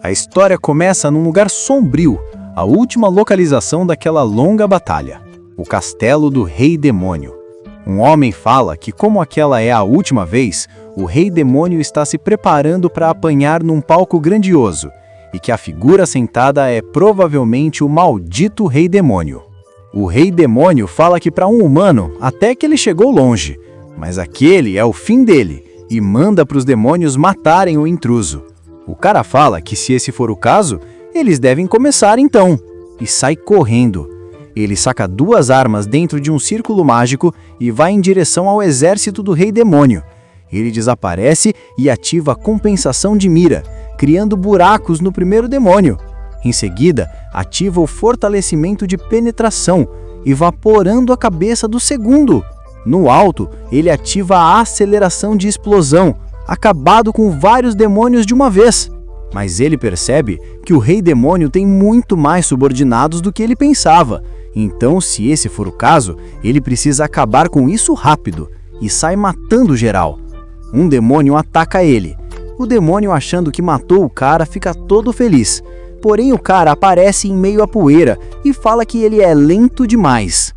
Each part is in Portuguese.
A história começa num lugar sombrio, a última localização daquela longa batalha, o castelo do Rei Demônio. Um homem fala que, como aquela é a última vez, o Rei Demônio está se preparando para apanhar num palco grandioso, e que a figura sentada é provavelmente o maldito Rei Demônio. O Rei Demônio fala que para um humano até que ele chegou longe, mas aquele é o fim dele e manda para os demônios matarem o intruso. O cara fala que se esse for o caso, eles devem começar então, e sai correndo. Ele saca 2 armas dentro de um círculo mágico e vai em direção ao exército do Rei Demônio. Ele desaparece e ativa a compensação de mira, criando buracos no primeiro demônio. Em seguida, ativa o fortalecimento de penetração, evaporando a cabeça do segundo. No alto, ele ativa a aceleração de explosão, acabado com vários demônios de uma vez. Mas ele percebe que o Rei Demônio tem muito mais subordinados do que ele pensava. Então, se esse for o caso, ele precisa acabar com isso rápido, e sai matando geral. Um demônio ataca ele. O demônio, achando que matou o cara, fica todo feliz. Porém, o cara aparece em meio à poeira e fala que ele é lento demais.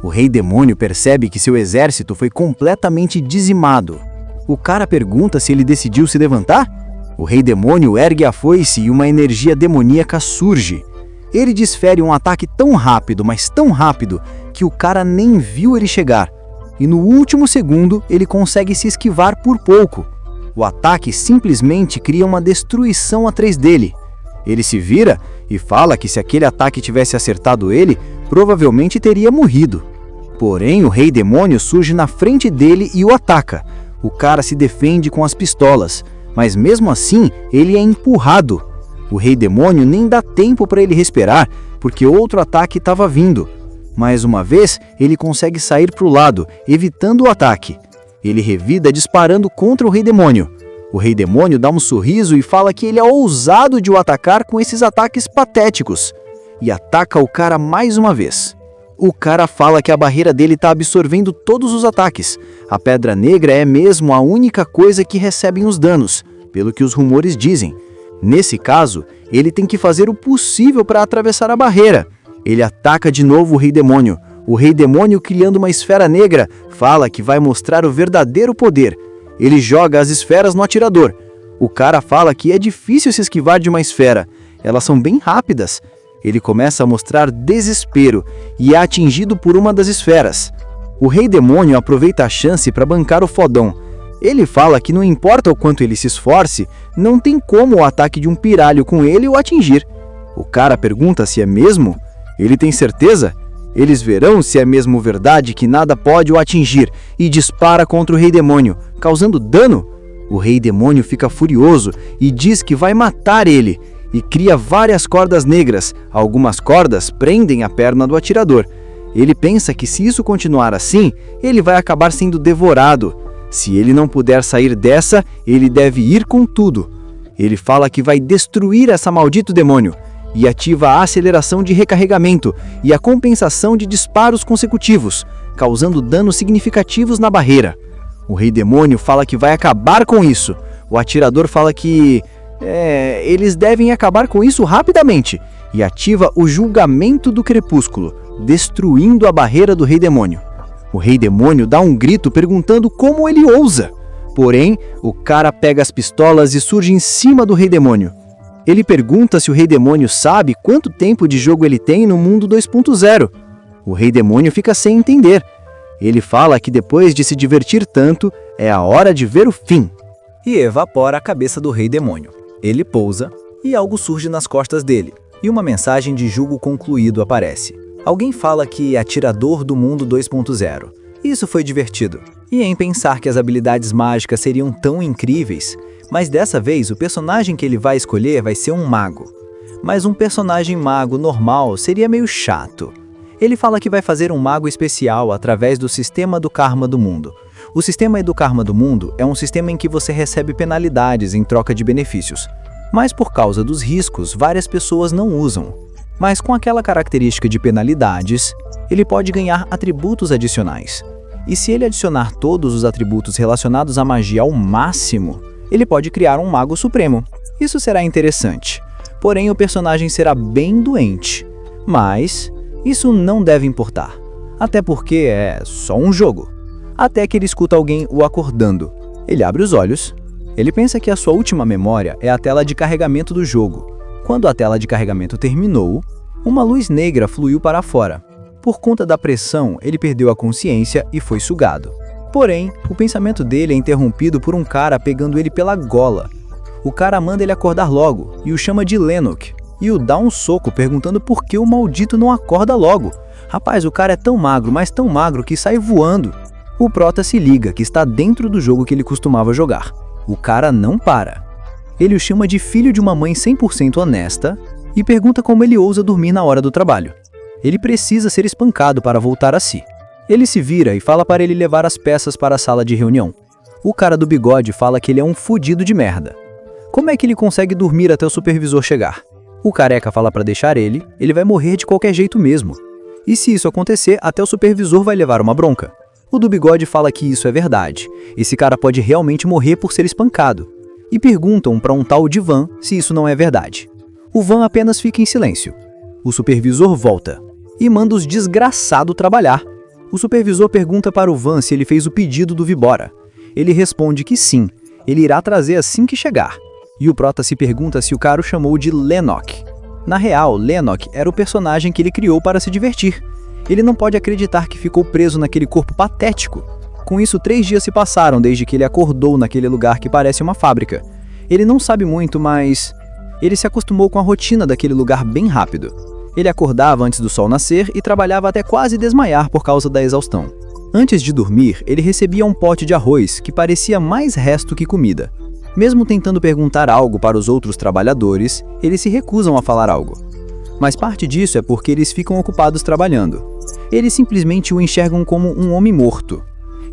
O Rei Demônio percebe que seu exército foi completamente dizimado. O cara pergunta se ele decidiu se levantar. O Rei Demônio ergue a foice e uma energia demoníaca surge. Ele desfere um ataque tão rápido, mas tão rápido, que o cara nem viu ele chegar. E no último segundo, ele consegue se esquivar por pouco. O ataque simplesmente cria uma destruição atrás dele. Ele se vira e fala que se aquele ataque tivesse acertado ele, provavelmente teria morrido. Porém, o Rei Demônio surge na frente dele e o ataca. O cara se defende com as pistolas, mas mesmo assim, ele é empurrado. O Rei Demônio nem dá tempo para ele respirar, porque outro ataque estava vindo. Mais uma vez, ele consegue sair para o lado, evitando o ataque. Ele revida disparando contra o Rei Demônio. O Rei Demônio dá um sorriso e fala que ele é ousado de o atacar com esses ataques patéticos. E ataca o cara mais uma vez. O cara fala que a barreira dele está absorvendo todos os ataques. A Pedra Negra é mesmo a única coisa que recebem os danos, pelo que os rumores dizem. Nesse caso, ele tem que fazer o possível para atravessar a barreira. Ele ataca de novo o Rei Demônio. O Rei Demônio, criando uma esfera negra, fala que vai mostrar o verdadeiro poder. Ele joga as esferas no atirador. O cara fala que é difícil se esquivar de uma esfera. Elas são bem rápidas. Ele começa a mostrar desespero e é atingido por uma das esferas. O Rei Demônio aproveita a chance para bancar o fodão. Ele fala que não importa o quanto ele se esforce, não tem como o ataque de um pirralho com ele o atingir. O cara pergunta se é mesmo. Ele tem certeza? Eles verão se é mesmo verdade que nada pode o atingir e dispara contra o Rei Demônio, causando dano. O Rei Demônio fica furioso e diz que vai matar ele e cria várias cordas negras. Algumas cordas prendem a perna do atirador. Ele pensa que se isso continuar assim, ele vai acabar sendo devorado. Se ele não puder sair dessa, ele deve ir com tudo. Ele fala que vai destruir essa maldito demônio e ativa a aceleração de recarregamento e a compensação de disparos consecutivos, causando danos significativos na barreira. O Rei Demônio fala que vai acabar com isso. O atirador fala que eles devem acabar com isso rapidamente e ativa o julgamento do crepúsculo, destruindo a barreira do Rei Demônio. O Rei Demônio dá um grito perguntando como ele ousa. Porém, o cara pega as pistolas e surge em cima do Rei Demônio. Ele pergunta se o Rei Demônio sabe quanto tempo de jogo ele tem no mundo 2.0. O Rei Demônio fica sem entender. Ele fala que depois de se divertir tanto, é a hora de ver o fim. E evapora a cabeça do Rei Demônio. Ele pousa e algo surge nas costas dele. E uma mensagem de julgo concluído aparece. Alguém fala que é atirador do mundo 2.0. Isso foi divertido. E em pensar que as habilidades mágicas seriam tão incríveis, mas dessa vez o personagem que ele vai escolher vai ser um mago. Mas um personagem mago normal seria meio chato. Ele fala que vai fazer um mago especial através do sistema do karma do mundo. O sistema do karma do mundo é um sistema em que você recebe penalidades em troca de benefícios. Mas por causa dos riscos, várias pessoas não usam. Mas com aquela característica de penalidades, ele pode ganhar atributos adicionais. E se ele adicionar todos os atributos relacionados à magia ao máximo, ele pode criar um mago supremo. Isso será interessante. Porém, o personagem será bem doente. Mas isso não deve importar, até porque é só um jogo. Até que ele escuta alguém o acordando. Ele abre os olhos. Ele pensa que a sua última memória é a tela de carregamento do jogo. Quando a tela de carregamento terminou, uma luz negra fluiu para fora. Por conta da pressão, ele perdeu a consciência e foi sugado. Porém, o pensamento dele é interrompido por um cara pegando ele pela gola. O cara manda ele acordar logo e o chama de Lennox. E o dá um soco perguntando por que o maldito não acorda logo. Rapaz, o cara é tão magro, mas tão magro que sai voando. O prota se liga que está dentro do jogo que ele costumava jogar. O cara não para. Ele o chama de filho de uma mãe 100% honesta e pergunta como ele ousa dormir na hora do trabalho. Ele precisa ser espancado para voltar a si. Ele se vira e fala para ele levar as peças para a sala de reunião. O cara do bigode fala que ele é um fudido de merda. Como é que ele consegue dormir até o supervisor chegar? O careca fala para deixar ele vai morrer de qualquer jeito mesmo. E se isso acontecer, até o supervisor vai levar uma bronca. O do bigode fala que isso é verdade. Esse cara pode realmente morrer por ser espancado. E perguntam para um tal de Van se isso não é verdade. O Van apenas fica em silêncio. O supervisor volta e manda os desgraçados trabalhar. O supervisor pergunta para o Van se ele fez o pedido do Vibora. Ele responde que sim, ele irá trazer assim que chegar. E o prota se pergunta se o cara o chamou de Lennox. Na real, Lennox era o personagem que ele criou para se divertir. Ele não pode acreditar que ficou preso naquele corpo patético. Com isso, 3 dias se passaram desde que ele acordou naquele lugar que parece uma fábrica. Ele não sabe muito, mas ele se acostumou com a rotina daquele lugar bem rápido. Ele acordava antes do sol nascer e trabalhava até quase desmaiar por causa da exaustão. Antes de dormir, ele recebia um pote de arroz que parecia mais resto que comida. Mesmo tentando perguntar algo para os outros trabalhadores, eles se recusam a falar algo. Mas parte disso é porque eles ficam ocupados trabalhando. Eles simplesmente o enxergam como um homem morto.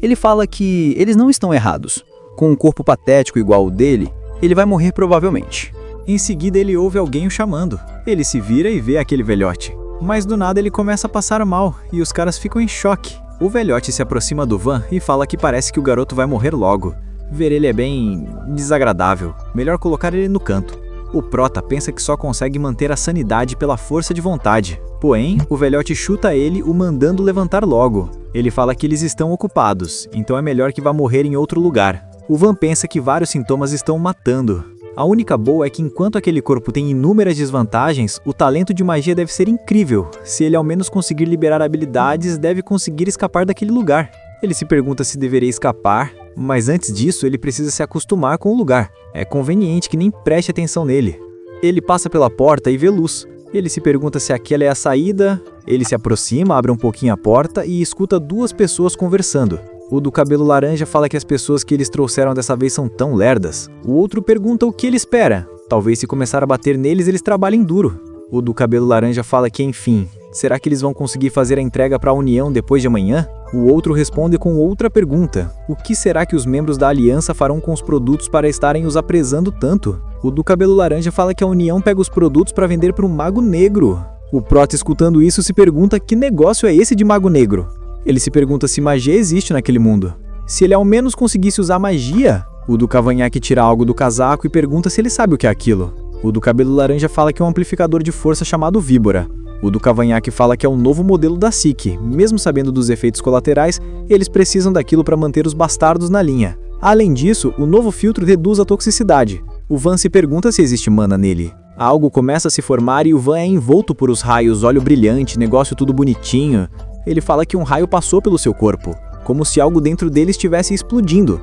Ele fala que eles não estão errados. Com um corpo patético igual o dele, ele vai morrer provavelmente. Em seguida ele ouve alguém o chamando. Ele se vira e vê aquele velhote. Mas do nada ele começa a passar mal e os caras ficam em choque. O velhote se aproxima do Van e fala que parece que o garoto vai morrer logo. Ver ele é bem desagradável, melhor colocar ele no canto. O prota pensa que só consegue manter a sanidade pela força de vontade. Porém, o velhote chuta ele, o mandando levantar logo. Ele fala que eles estão ocupados, então é melhor que vá morrer em outro lugar. O Van pensa que vários sintomas estão matando. A única boa é que enquanto aquele corpo tem inúmeras desvantagens, o talento de magia deve ser incrível. Se ele ao menos conseguir liberar habilidades, deve conseguir escapar daquele lugar. Ele se pergunta se deveria escapar, mas antes disso ele precisa se acostumar com o lugar. É conveniente que nem preste atenção nele. Ele passa pela porta e vê luz. Ele se pergunta se aquela é a saída. Ele se aproxima, abre um pouquinho a porta e escuta 2 pessoas conversando. O do cabelo laranja fala que as pessoas que eles trouxeram dessa vez são tão lerdas. O outro pergunta o que ele espera. Talvez se começar a bater neles, eles trabalhem duro. O do cabelo laranja fala que, enfim, será que eles vão conseguir fazer a entrega para a União depois de amanhã? O outro responde com outra pergunta. O que será que os membros da Aliança farão com os produtos para estarem os apresando tanto? O do cabelo laranja fala que a União pega os produtos para vender para um mago negro. O prota, escutando isso, se pergunta que negócio é esse de mago negro. Ele se pergunta se magia existe naquele mundo. Se ele ao menos conseguisse usar magia. O do cavanhaque tira algo do casaco e pergunta se ele sabe o que é aquilo. O do cabelo laranja fala que é um amplificador de força chamado Víbora. O do cavanhaque fala que é um novo modelo da SIC. Mesmo sabendo dos efeitos colaterais, eles precisam daquilo para manter os bastardos na linha. Além disso, o novo filtro reduz a toxicidade. O Van se pergunta se existe mana nele. Algo começa a se formar e o Van é envolto por os raios, olho brilhante, negócio tudo bonitinho. Ele fala que um raio passou pelo seu corpo, como se algo dentro dele estivesse explodindo.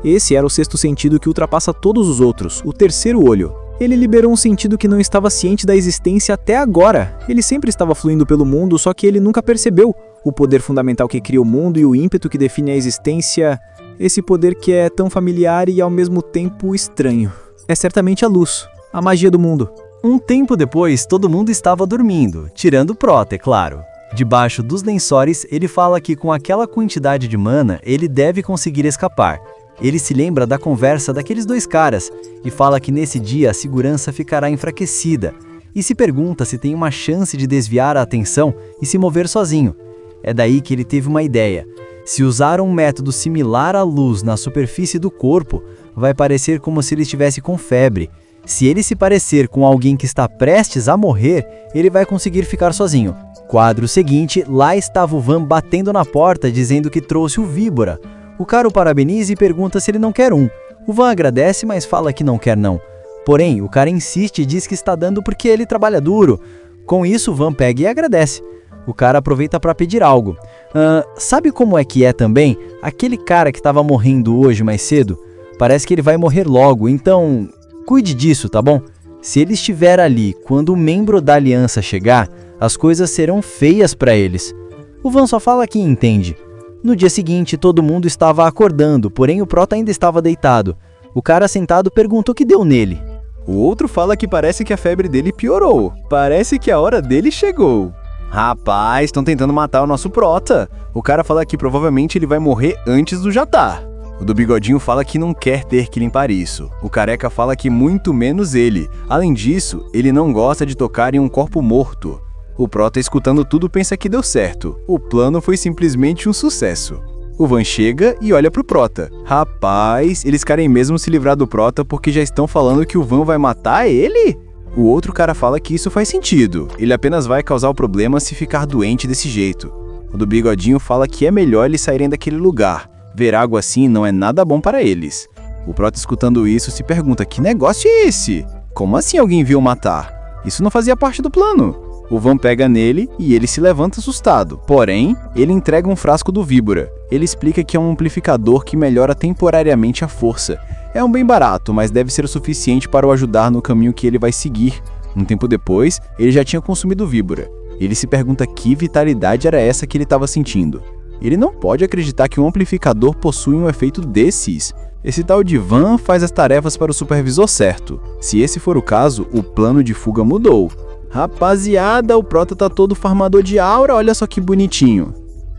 Esse era o 6º sentido que ultrapassa todos os outros, o 3º olho. Ele liberou um sentido que não estava ciente da existência até agora. Ele sempre estava fluindo pelo mundo, só que ele nunca percebeu. O poder fundamental que cria o mundo e o ímpeto que define a existência. Esse poder que é tão familiar e ao mesmo tempo estranho. É certamente a luz, a magia do mundo. Um tempo depois, todo mundo estava dormindo, tirando o prota, é claro. Debaixo dos lençóis, ele fala que com aquela quantidade de mana, ele deve conseguir escapar. Ele se lembra da conversa daqueles 2 caras e fala que nesse dia a segurança ficará enfraquecida e se pergunta se tem uma chance de desviar a atenção e se mover sozinho. É daí que ele teve uma ideia. Se usar um método similar à luz na superfície do corpo, vai parecer como se ele estivesse com febre. Se ele se parecer com alguém que está prestes a morrer, ele vai conseguir ficar sozinho. Quadro seguinte, lá estava o Van batendo na porta dizendo que trouxe o Víbora. O cara o parabeniza e pergunta se ele não quer um. O Van agradece, mas fala que não quer não. Porém, o cara insiste e diz que está dando porque ele trabalha duro. Com isso, o Van pega e agradece. O cara aproveita para pedir algo. Sabe como é que é também? Aquele cara que estava morrendo hoje mais cedo? Parece que ele vai morrer logo, então cuide disso, tá bom? Se ele estiver ali quando o membro da aliança chegar, as coisas serão feias para eles. O Van só fala que entende. No dia seguinte, todo mundo estava acordando, porém o Prota ainda estava deitado. O cara sentado perguntou o que deu nele. O outro fala que parece que a febre dele piorou. Parece que a hora dele chegou. Rapaz, estão tentando matar o nosso Prota. O cara fala que provavelmente ele vai morrer antes do jantar. O do bigodinho fala que não quer ter que limpar isso. O careca fala que muito menos ele. Além disso, ele não gosta de tocar em um corpo morto. O Prota, escutando tudo, pensa que deu certo. O plano foi simplesmente um sucesso. O Van chega e olha pro Prota. Rapaz, eles querem mesmo se livrar do Prota porque já estão falando que o Van vai matar ele? O outro cara fala que isso faz sentido. Ele apenas vai causar o problema se ficar doente desse jeito. O do bigodinho fala que é melhor eles saírem daquele lugar. Ver água assim não é nada bom para eles. O Prota, escutando isso, se pergunta: que negócio é esse? Como assim alguém viu matar? Isso não fazia parte do plano. O Van pega nele e ele se levanta assustado. Porém, ele entrega um frasco do Víbora. Ele explica que é um amplificador que melhora temporariamente a força. É um bem barato, mas deve ser o suficiente para o ajudar no caminho que ele vai seguir. Um tempo depois, ele já tinha consumido o Víbora. Ele se pergunta que vitalidade era essa que ele estava sentindo. Ele não pode acreditar que um amplificador possui um efeito desses. Esse tal de Van faz as tarefas para o supervisor certo. Se esse for o caso, o plano de fuga mudou. Rapaziada, o Prota tá todo farmador de aura, olha só que bonitinho.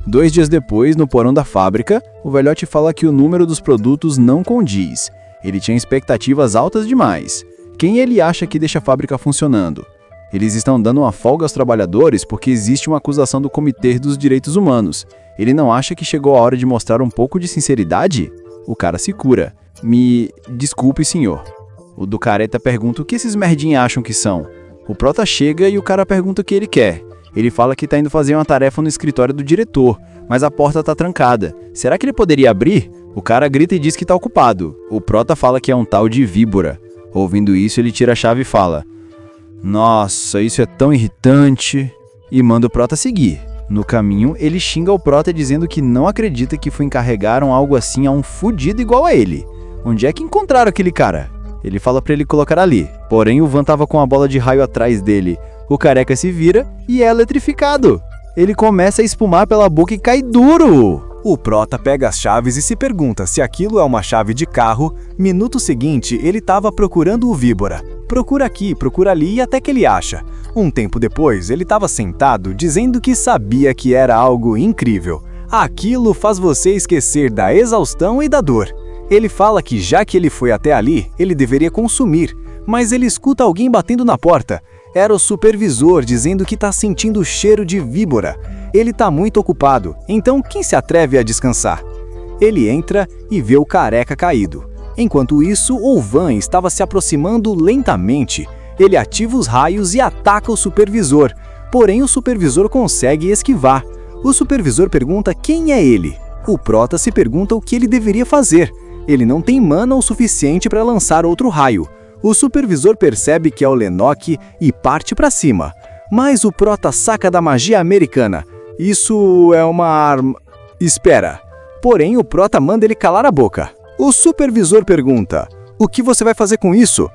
2 dias depois, no porão da fábrica, o velhote fala que o número dos produtos não condiz. Ele tinha expectativas altas demais. Quem ele acha que deixa a fábrica funcionando? Eles estão dando uma folga aos trabalhadores porque existe uma acusação do Comitê dos Direitos Humanos. Ele não acha que chegou a hora de mostrar um pouco de sinceridade? O cara se cura. Me desculpe, senhor. O do careta pergunta o que esses merdinhos acham que são. O Prota chega e o cara pergunta o que ele quer. Ele fala que tá indo fazer uma tarefa no escritório do diretor, mas a porta tá trancada. Será que ele poderia abrir? O cara grita e diz que tá ocupado. O Prota fala que é um tal de Víbora. Ouvindo isso, ele tira a chave e fala: nossa, isso é tão irritante. E manda o Prota seguir. No caminho, ele xinga o Prota dizendo que não acredita que encarregaram algo assim a um fudido igual a ele. Onde é que encontraram aquele cara? Ele fala pra ele colocar ali. Porém, o Van tava com a bola de raio atrás dele. O careca se vira e é eletrificado. Ele começa a espumar pela boca e cai duro. O Prota pega as chaves e se pergunta se aquilo é uma chave de carro. Minuto seguinte, ele estava procurando o Víbora. Procura aqui, procura ali e até que ele acha. Um tempo depois, ele estava sentado dizendo que sabia que era algo incrível. Aquilo faz você esquecer da exaustão e da dor. Ele fala que já que ele foi até ali, ele deveria consumir, mas ele escuta alguém batendo na porta. Era o supervisor dizendo que tá sentindo o cheiro de Víbora. Ele tá muito ocupado, então quem se atreve a descansar? Ele entra e vê o careca caído. Enquanto isso, o Van estava se aproximando lentamente. Ele ativa os raios e ataca o supervisor, porém o supervisor consegue esquivar. O supervisor pergunta quem é ele. O Prota se pergunta o que ele deveria fazer. Ele não tem mana o suficiente para lançar outro raio. O supervisor percebe que é o Lennox e parte para cima. Mas o Prota saca da magia americana. Isso é uma arma... Espera. Porém, o Prota manda ele calar a boca. O supervisor pergunta: o que você vai fazer com isso?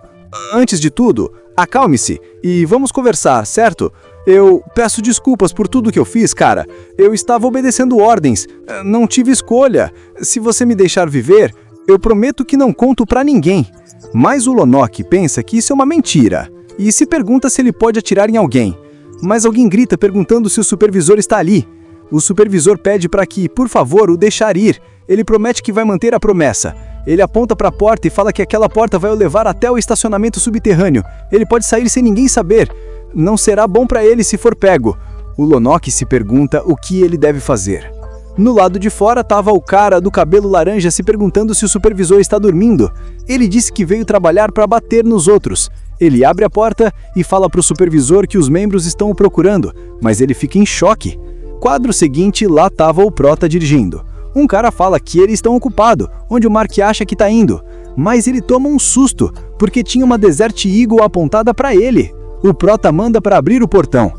Antes de tudo, acalme-se e vamos conversar, certo? Eu peço desculpas por tudo que eu fiz, cara. Eu estava obedecendo ordens. Não tive escolha. Se você me deixar viver, eu prometo que não conto pra ninguém. Mas o Lennox pensa que isso é uma mentira e se pergunta se ele pode atirar em alguém. Mas alguém grita perguntando se o supervisor está ali. O supervisor pede para que, por favor, o deixar ir. Ele promete que vai manter a promessa. Ele aponta para a porta e fala que aquela porta vai o levar até o estacionamento subterrâneo. Ele pode sair sem ninguém saber. Não será bom para ele se for pego. O Lennox se pergunta o que ele deve fazer. No lado de fora estava o cara do cabelo laranja se perguntando se o supervisor está dormindo. Ele disse que veio trabalhar para bater nos outros. Ele abre a porta e fala para o supervisor que os membros estão o procurando, mas ele fica em choque. Quadro seguinte, lá estava o Prota dirigindo. Um cara fala que eles estão ocupados, onde o Mark acha que está indo. Mas ele toma um susto, porque tinha uma Desert Eagle apontada para ele. O Prota manda para abrir o portão.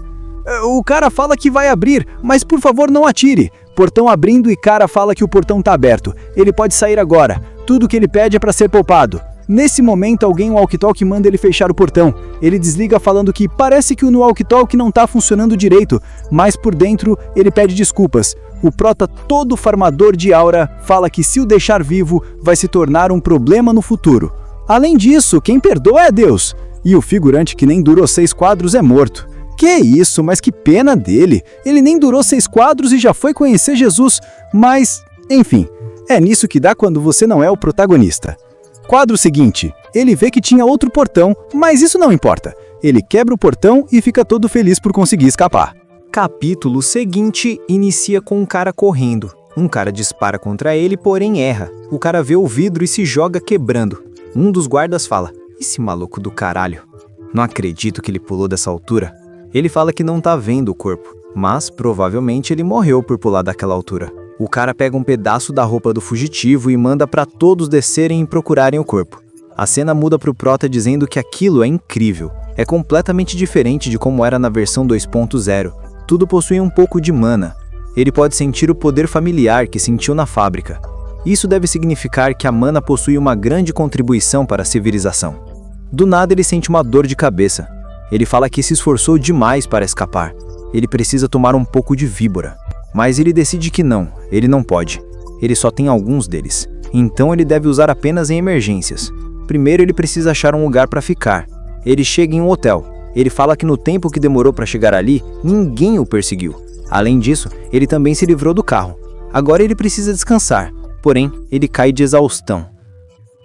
O cara fala que vai abrir, mas por favor não atire. Portão abrindo e cara fala que o portão tá aberto. Ele pode sair agora. Tudo que ele pede é para ser poupado. Nesse momento, alguém no walkie-talkie manda ele fechar o portão. Ele desliga falando que parece que o walkie-talkie não tá funcionando direito, mas por dentro ele pede desculpas. O Prota, todo farmador de aura, fala que se o deixar vivo, vai se tornar um problema no futuro. Além disso, quem perdoa é Deus. E o figurante que nem durou 6 quadros é morto. Que isso, mas que pena dele. Ele nem durou 6 quadros e já foi conhecer Jesus. Mas, enfim, é nisso que dá quando você não é o protagonista. Quadro seguinte, ele vê que tinha outro portão, mas isso não importa. Ele quebra o portão e fica todo feliz por conseguir escapar. Capítulo seguinte inicia com um cara correndo. Um cara dispara contra ele, porém erra. O cara vê o vidro e se joga quebrando. Um dos guardas fala, esse maluco do caralho. Não acredito que ele pulou dessa altura. Ele fala que não tá vendo o corpo, mas provavelmente ele morreu por pular daquela altura. O cara pega um pedaço da roupa do fugitivo e manda pra todos descerem e procurarem o corpo. A cena muda pro Prota dizendo que aquilo é incrível. É completamente diferente de como era na versão 2.0. Tudo possui um pouco de mana. Ele pode sentir o poder familiar que sentiu na fábrica. Isso deve significar que a mana possui uma grande contribuição para a civilização. Do nada ele sente uma dor de cabeça. Ele fala que se esforçou demais para escapar. Ele precisa tomar um pouco de víbora. Mas ele decide que não, ele não pode. Ele só tem alguns deles. Então ele deve usar apenas em emergências. Primeiro ele precisa achar um lugar para ficar. Ele chega em um hotel. Ele fala que no tempo que demorou para chegar ali, ninguém o perseguiu. Além disso, ele também se livrou do carro. Agora ele precisa descansar. Porém, ele cai de exaustão.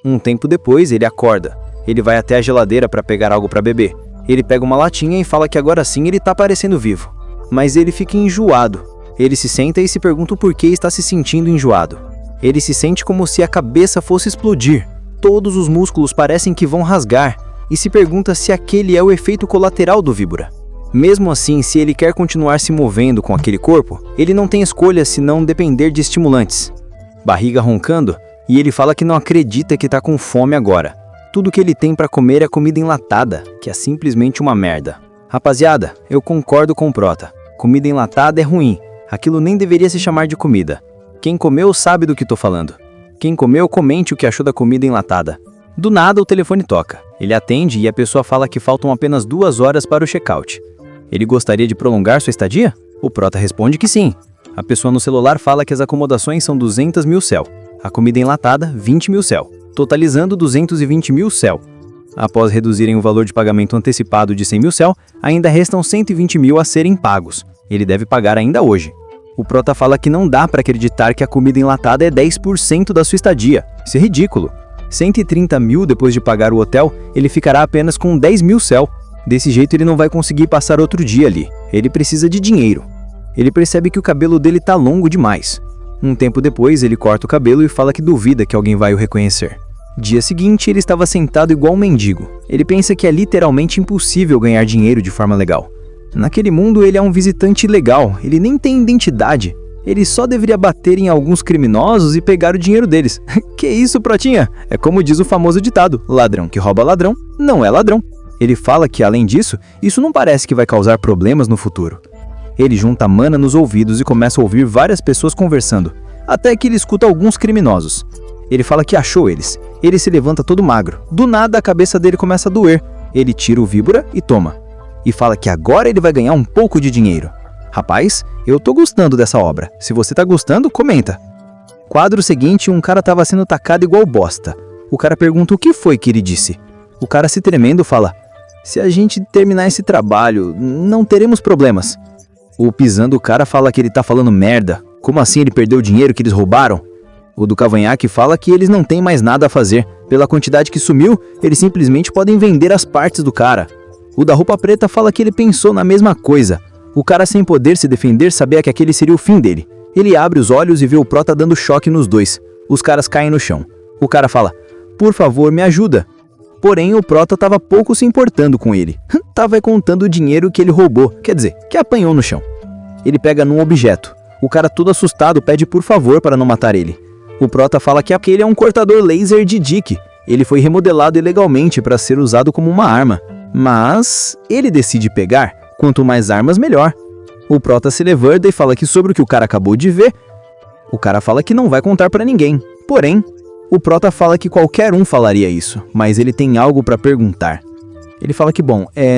Um tempo depois, ele acorda. Ele vai até a geladeira para pegar algo para beber. Ele pega uma latinha e fala que agora sim ele tá parecendo vivo. Mas ele fica enjoado. Ele se senta e se pergunta o porquê está se sentindo enjoado. Ele se sente como se a cabeça fosse explodir. Todos os músculos parecem que vão rasgar. E se pergunta se aquele é o efeito colateral do víbora. Mesmo assim, se ele quer continuar se movendo com aquele corpo, ele não tem escolha senão depender de estimulantes. Barriga roncando, e ele fala que não acredita que tá com fome agora. Tudo que ele tem para comer é comida enlatada, que é simplesmente uma merda. Rapaziada, eu concordo com o Prota. Comida enlatada é ruim. Aquilo nem deveria se chamar de comida. Quem comeu sabe do que tô falando. Quem comeu, comente o que achou da comida enlatada. Do nada, o telefone toca. Ele atende e a pessoa fala que faltam apenas 2 horas para o check-out. Ele gostaria de prolongar sua estadia? O Prota responde que sim. A pessoa no celular fala que as acomodações são 200 mil céu. A comida enlatada, 20 mil céu. Totalizando 220 mil céu. Após reduzirem o valor de pagamento antecipado de 100 mil céu, ainda restam 120 mil a serem pagos. Ele deve pagar ainda hoje. O Prota fala que não dá para acreditar que a comida enlatada é 10% da sua estadia. Isso é ridículo. 130 mil depois de pagar o hotel, ele ficará apenas com 10 mil céu. Desse jeito ele não vai conseguir passar outro dia ali. Ele precisa de dinheiro. Ele percebe que o cabelo dele tá longo demais. Um tempo depois, ele corta o cabelo e fala que duvida que alguém vai o reconhecer. Dia seguinte, ele estava sentado igual um mendigo. Ele pensa que é literalmente impossível ganhar dinheiro de forma legal. Naquele mundo, ele é um visitante ilegal, ele nem tem identidade. Ele só deveria bater em alguns criminosos e pegar o dinheiro deles. Que isso, Protinha? É como diz o famoso ditado, ladrão que rouba ladrão não é ladrão. Ele fala que, além disso, isso não parece que vai causar problemas no futuro. Ele junta mana nos ouvidos e começa a ouvir várias pessoas conversando, até que ele escuta alguns criminosos. Ele fala que achou eles. Ele se levanta todo magro. Do nada, a cabeça dele começa a doer. Ele tira o víbora e toma. E fala que agora ele vai ganhar um pouco de dinheiro. Rapaz, eu tô gostando dessa obra. Se você tá gostando, comenta. Quadro seguinte, um cara tava sendo tacado igual bosta. O cara pergunta o que foi que ele disse. O cara se tremendo fala, se a gente terminar esse trabalho, não teremos problemas. O pisando o cara fala que ele tá falando merda. Como assim ele perdeu o dinheiro que eles roubaram? O do cavanhaque fala que eles não têm mais nada a fazer. Pela quantidade que sumiu, eles simplesmente podem vender as partes do cara. O da roupa preta fala que ele pensou na mesma coisa. O cara sem poder se defender sabia que aquele seria o fim dele. Ele abre os olhos e vê o Prota dando choque nos dois. Os caras caem no chão. O cara fala, por favor, me ajuda. Porém, o Prota tava pouco se importando com ele. Tava contando o dinheiro que ele roubou, quer dizer, que apanhou no chão. Ele pega num objeto. O cara todo assustado pede por favor para não matar ele. O Prota fala que aquele é um cortador laser de Dick. Ele foi remodelado ilegalmente para ser usado como uma arma. Mas ele decide pegar, quanto mais armas melhor. O Prota se levanta e fala que sobre o que o cara acabou de ver, o cara fala que não vai contar para ninguém. Porém, o Prota fala que qualquer um falaria isso, mas ele tem algo para perguntar. Ele fala que,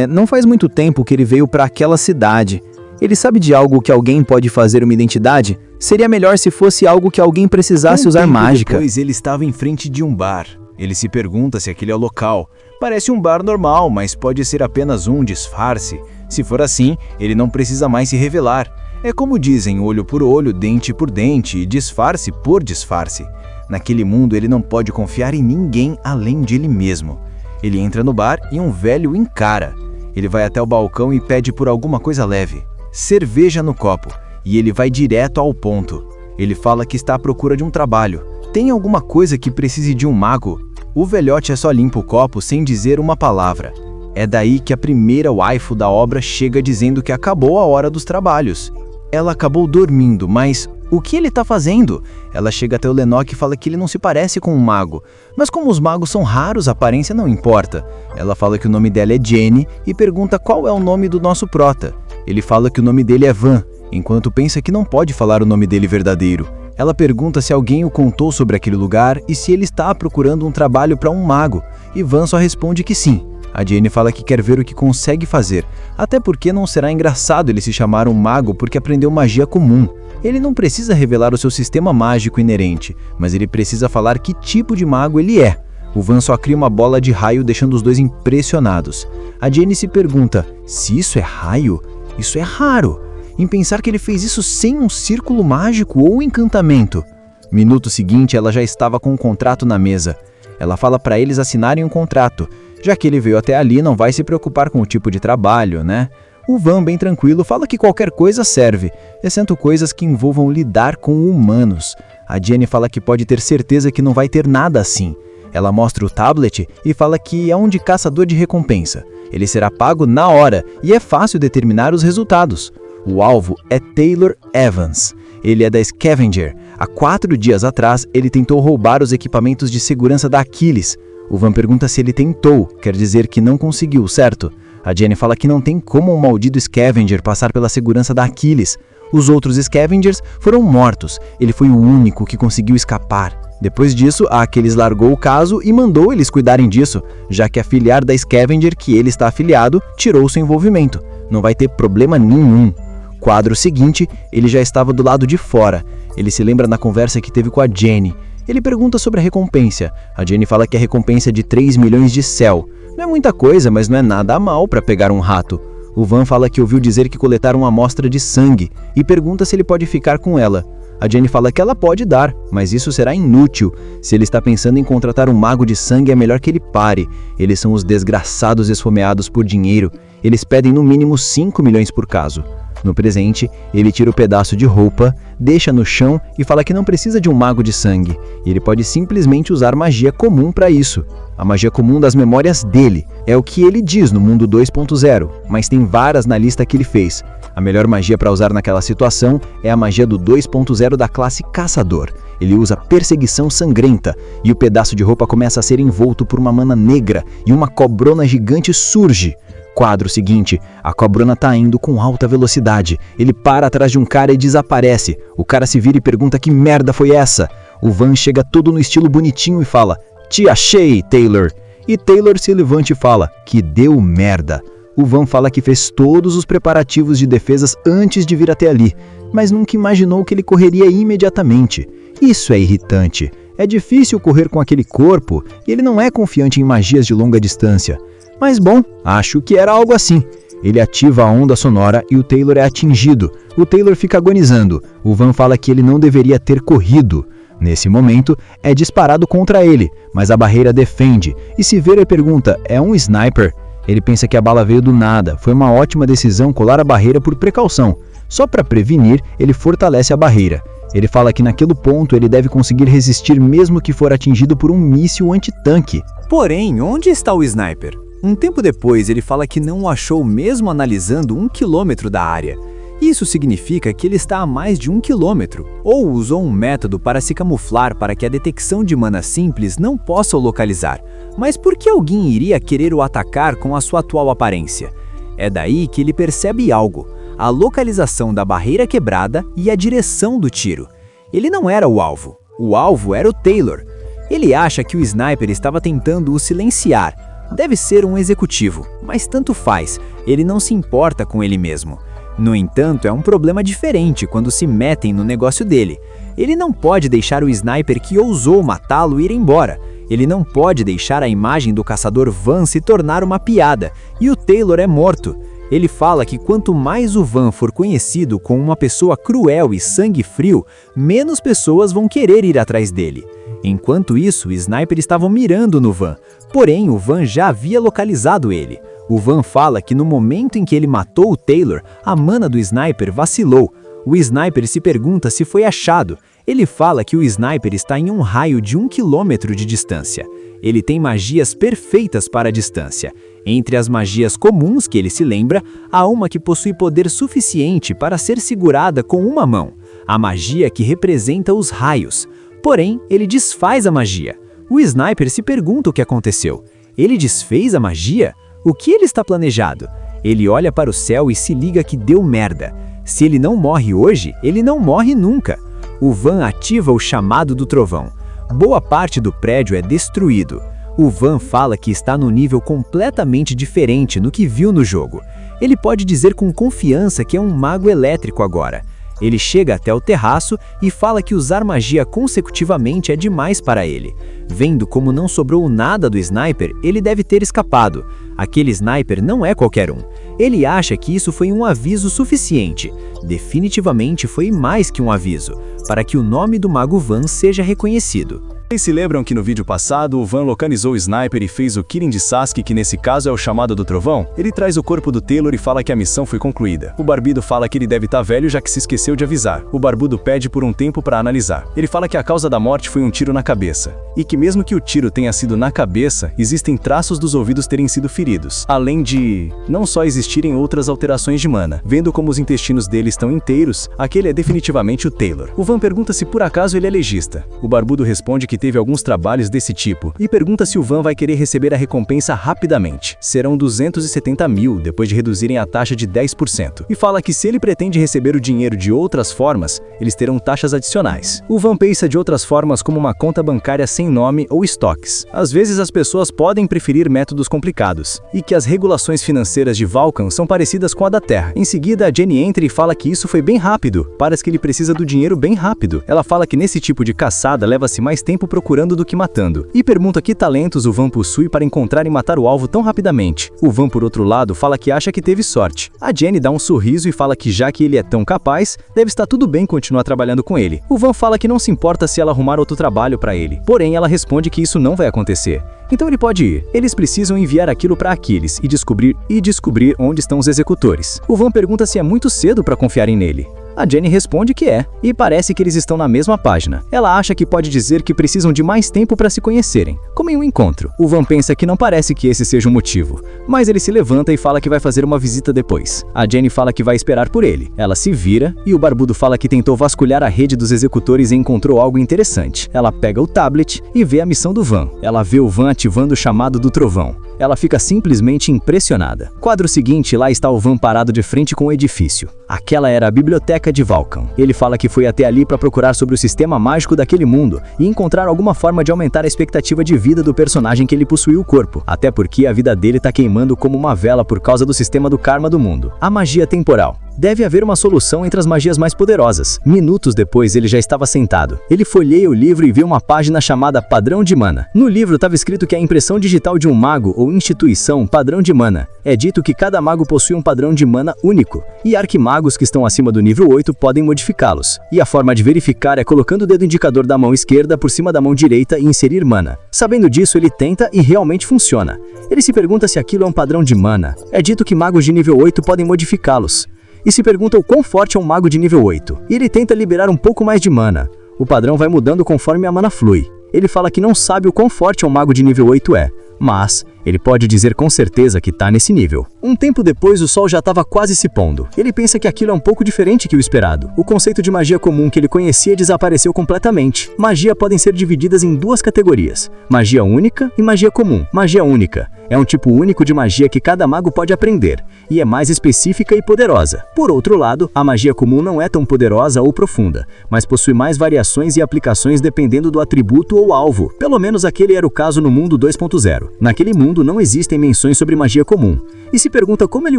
não faz muito tempo que ele veio para aquela cidade. Ele sabe de algo que alguém pode fazer uma identidade? Seria melhor se fosse algo que alguém precisasse usar mágica. Depois ele estava em frente de um bar. Ele se pergunta se aquele é o local. Parece um bar normal, mas pode ser apenas um disfarce. Se for assim, ele não precisa mais se revelar. É como dizem, olho por olho, dente por dente e disfarce por disfarce. Naquele mundo ele não pode confiar em ninguém além de ele mesmo. Ele entra no bar e um velho o encara. Ele vai até o balcão e pede por alguma coisa leve. Cerveja no copo. E ele vai direto ao ponto. Ele fala que está à procura de um trabalho. Tem alguma coisa que precise de um mago? O velhote só limpa o copo sem dizer uma palavra. É daí que a primeira waifu da obra chega dizendo que acabou a hora dos trabalhos. Ela acabou dormindo, mas o que ele está fazendo? Ela chega até o Lennox e fala que ele não se parece com um mago. Mas como os magos são raros, a aparência não importa. Ela fala que o nome dela é Jenny e pergunta qual é o nome do nosso Prota. Ele fala que o nome dele é Van, enquanto pensa que não pode falar o nome dele verdadeiro. Ela pergunta se alguém o contou sobre aquele lugar e se ele está procurando um trabalho para um mago. E Van só responde que sim. A Jenny fala que quer ver o que consegue fazer, até porque não será engraçado ele se chamar um mago porque aprendeu magia comum. Ele não precisa revelar o seu sistema mágico inerente, mas ele precisa falar que tipo de mago ele é. O Van só cria uma bola de raio deixando os dois impressionados. A Jenny se pergunta, se isso é raio? Isso é raro. Em pensar que ele fez isso sem um círculo mágico ou encantamento. Minuto seguinte, ela já estava com um contrato na mesa. Ela fala para eles assinarem um contrato. Já que ele veio até ali, não vai se preocupar com o tipo de trabalho, né? O Van, bem tranquilo, fala que qualquer coisa serve, exceto coisas que envolvam lidar com humanos. A Jenny fala que pode ter certeza que não vai ter nada assim. Ela mostra o tablet e fala que é um de caçador de recompensa. Ele será pago na hora e é fácil determinar os resultados. O alvo é Taylor Evans. Ele é da Scavenger. Há 4 dias atrás, ele tentou roubar os equipamentos de segurança da Achilles. O Van pergunta se ele tentou, quer dizer que não conseguiu, certo? A Jenny fala que não tem como um maldito Scavenger passar pela segurança da Achilles. Os outros Scavengers foram mortos. Ele foi o único que conseguiu escapar. Depois disso, a Achilles largou o caso e mandou eles cuidarem disso, já que a filiar da Scavenger que ele está afiliado tirou seu envolvimento. Não vai ter problema nenhum. Quadro seguinte, ele já estava do lado de fora. Ele se lembra na conversa que teve com a Jenny. Ele pergunta sobre a recompensa. A Jenny fala que a recompensa é de 3 milhões de céu. Não é muita coisa, mas não é nada a mal para pegar um rato. O Van fala que ouviu dizer que coletaram uma amostra de sangue e pergunta se ele pode ficar com ela. A Jenny fala que ela pode dar, mas isso será inútil. Se ele está pensando em contratar um mago de sangue, é melhor que ele pare. Eles são os desgraçados esfomeados por dinheiro. Eles pedem no mínimo 5 milhões por caso. No presente, ele tira o pedaço de roupa, deixa no chão e fala que não precisa de um mago de sangue. Ele pode simplesmente usar magia comum para isso. A magia comum das memórias dele. É o que ele diz no mundo 2.0, mas tem várias na lista que ele fez. A melhor magia para usar naquela situação é a magia do 2.0 da classe Caçador. Ele usa perseguição sangrenta, e o pedaço de roupa começa a ser envolto por uma mana negra, e uma cobrona gigante surge. Quadro seguinte, a cobrona tá indo com alta velocidade. Ele para atrás de um cara e desaparece. O cara se vira e pergunta que merda foi essa. O Van chega todo no estilo bonitinho e fala, te achei, Taylor. E Taylor se levanta e fala, que deu merda. O Van fala que fez todos os preparativos de defesas antes de vir até ali, mas nunca imaginou que ele correria imediatamente. Isso é irritante. É difícil correr com aquele corpo e ele não é confiante em magias de longa distância. Mas bom, acho que era algo assim. Ele ativa a onda sonora e o Taylor é atingido. O Taylor fica agonizando. O Van fala que ele não deveria ter corrido. Nesse momento, é disparado contra ele, mas a barreira defende. E se ver, ele pergunta, é um sniper? Ele pensa que a bala veio do nada. Foi uma ótima decisão colar a barreira por precaução. Só para prevenir, ele fortalece a barreira. Ele fala que naquele ponto ele deve conseguir resistir mesmo que for atingido por um míssil antitanque. Porém, onde está o sniper? Um tempo depois, ele fala que não o achou mesmo analisando 1 quilômetro da área. Isso significa que ele está a mais de 1 quilômetro, ou usou um método para se camuflar para que a detecção de mana simples não possa o localizar. Mas por que alguém iria querer o atacar com a sua atual aparência? É daí que ele percebe algo: a localização da barreira quebrada e a direção do tiro. Ele não era o alvo era o Taylor. Ele acha que o sniper estava tentando o silenciar. Deve ser um executivo, mas tanto faz, ele não se importa com ele mesmo. No entanto, é um problema diferente quando se metem no negócio dele. Ele não pode deixar o sniper que ousou matá-lo ir embora. Ele não pode deixar a imagem do caçador Van se tornar uma piada, e o Taylor é morto. Ele fala que quanto mais o Van for conhecido como uma pessoa cruel e sangue frio, menos pessoas vão querer ir atrás dele. Enquanto isso, o sniper estava mirando no Van, porém o Van já havia localizado ele. O Van fala que no momento em que ele matou o Taylor, a mana do sniper vacilou. O sniper se pergunta se foi achado. Ele fala que o sniper está em um raio de 1 quilômetro de distância. Ele tem magias perfeitas para a distância. Entre as magias comuns que ele se lembra, há uma que possui poder suficiente para ser segurada com uma mão. A magia que representa os raios. Porém, ele desfaz a magia. O sniper se pergunta o que aconteceu. Ele desfez a magia? O que ele está planejado? Ele olha para o céu e se liga que deu merda. Se ele não morre hoje, ele não morre nunca. O Van ativa o chamado do trovão. Boa parte do prédio é destruído. O Van fala que está num nível completamente diferente no que viu no jogo. Ele pode dizer com confiança que é um mago elétrico agora. Ele chega até o terraço e fala que usar magia consecutivamente é demais para ele. Vendo como não sobrou nada do sniper, ele deve ter escapado. Aquele sniper não é qualquer um. Ele acha que isso foi um aviso suficiente. Definitivamente foi mais que um aviso, para que o nome do Mago Van seja reconhecido. Vocês se lembram que no vídeo passado o Van localizou o sniper e fez o killing de Sasuke, que nesse caso é o chamado do trovão? Ele traz o corpo do Taylor e fala que a missão foi concluída. O barbudo fala que ele deve estar velho já que se esqueceu de avisar. O barbudo pede por um tempo para analisar. Ele fala que a causa da morte foi um tiro na cabeça. E que mesmo que o tiro tenha sido na cabeça, existem traços dos ouvidos terem sido feridos. Além de não só existirem outras alterações de mana. Vendo como os intestinos dele estão inteiros, aquele é definitivamente o Taylor. O Van pergunta se por acaso ele é legista. O barbudo responde que teve alguns trabalhos desse tipo e pergunta se o Van vai querer receber a recompensa rapidamente. Serão 270 mil depois de reduzirem a taxa de 10%. E fala que se ele pretende receber o dinheiro de outras formas, eles terão taxas adicionais. O Van pensa de outras formas como uma conta bancária sem nome ou estoques. Às vezes as pessoas podem preferir métodos complicados e que as regulações financeiras de Vulcan são parecidas com a da Terra. Em seguida, a Jenny entra e fala que isso foi bem rápido. Parece que ele precisa do dinheiro bem rápido. Ela fala que nesse tipo de caçada leva-se mais tempo procurando do que matando, e pergunta que talentos o Van possui para encontrar e matar o alvo tão rapidamente. O Van, por outro lado, fala que acha que teve sorte. A Jenny dá um sorriso e fala que já que ele é tão capaz, deve estar tudo bem continuar trabalhando com ele. O Van fala que não se importa se ela arrumar outro trabalho para ele, porém ela responde que isso não vai acontecer. Então ele pode ir. Eles precisam enviar aquilo para Aquiles e descobrir onde estão os executores. O Van pergunta se é muito cedo para confiarem nele. A Jenny responde que é, e parece que eles estão na mesma página. Ela acha que pode dizer que precisam de mais tempo para se conhecerem, como em um encontro. O Van pensa que não parece que esse seja o motivo, mas ele se levanta e fala que vai fazer uma visita depois. A Jenny fala que vai esperar por ele. Ela se vira e o barbudo fala que tentou vasculhar a rede dos executores e encontrou algo interessante. Ela pega o tablet e vê a missão do Van. Ela vê o Van ativando o chamado do trovão. Ela fica simplesmente impressionada. Quadro seguinte, lá está o Van parado de frente com o edifício. Aquela era a biblioteca de Vulcan. Ele fala que foi até ali para procurar sobre o sistema mágico daquele mundo e encontrar alguma forma de aumentar a expectativa de vida do personagem que ele possuiu o corpo, até porque a vida dele tá queimando como uma vela por causa do sistema do karma do mundo. A magia temporal. Deve haver uma solução entre as magias mais poderosas. Minutos depois, ele já estava sentado. Ele folheia o livro e vê uma página chamada Padrão de Mana. No livro estava escrito que a impressão digital de um mago ou instituição padrão de mana. É dito que cada mago possui um padrão de mana único, e arquimagos que estão acima do nível 8 podem modificá-los. E a forma de verificar é colocando o dedo indicador da mão esquerda por cima da mão direita e inserir mana. Sabendo disso, ele tenta e realmente funciona. Ele se pergunta se aquilo é um padrão de mana. É dito que magos de nível 8 podem modificá-los. e se pergunta o quão forte é um mago de nível 8. E ele tenta liberar um pouco mais de mana. O padrão vai mudando conforme a mana flui. Ele fala que não sabe o quão forte um mago de nível 8 é, mas ele pode dizer com certeza que tá nesse nível. Um tempo depois, o sol já estava quase se pondo. Ele pensa que aquilo é um pouco diferente que o esperado. O conceito de magia comum que ele conhecia desapareceu completamente. Magia podem ser divididas em duas categorias: magia única e magia comum. Magia única é um tipo único de magia que cada mago pode aprender, e é mais específica e poderosa. Por outro lado, a magia comum não é tão poderosa ou profunda, mas possui mais variações e aplicações dependendo do atributo ou alvo. Pelo menos aquele era o caso no mundo 2.0. Naquele mundo não existem menções sobre magia comum, e se pergunta como ele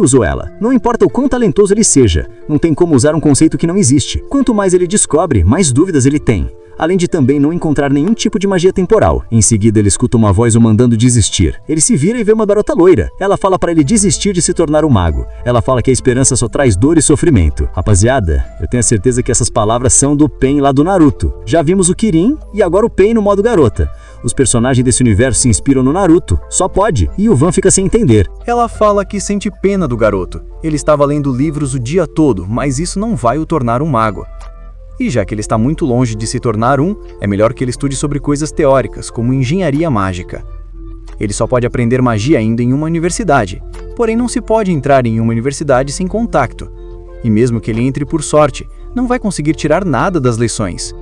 usou ela. Não importa o quão talentoso ele seja, não tem como usar um conceito que não existe. Quanto mais ele descobre, mais dúvidas ele tem. Além de também não encontrar nenhum tipo de magia temporal. Em seguida, ele escuta uma voz o mandando desistir. Ele se vira e vê uma garota loira. Ela fala para ele desistir de se tornar um mago. Ela fala que a esperança só traz dor e sofrimento. Rapaziada, eu tenho a certeza que essas palavras são do Pain lá do Naruto. Já vimos o Kirin e agora o Pain no modo garota. Os personagens desse universo se inspiram no Naruto. Só pode. E o Van fica sem entender. Ela fala que sente pena do garoto. Ele estava lendo livros o dia todo, mas isso não vai o tornar um mago. E já que ele está muito longe de se tornar um, é melhor que ele estude sobre coisas teóricas, como engenharia mágica. Ele só pode aprender magia indo em uma universidade, porém não se pode entrar em uma universidade sem contato. E mesmo que ele entre por sorte, não vai conseguir tirar nada das lições.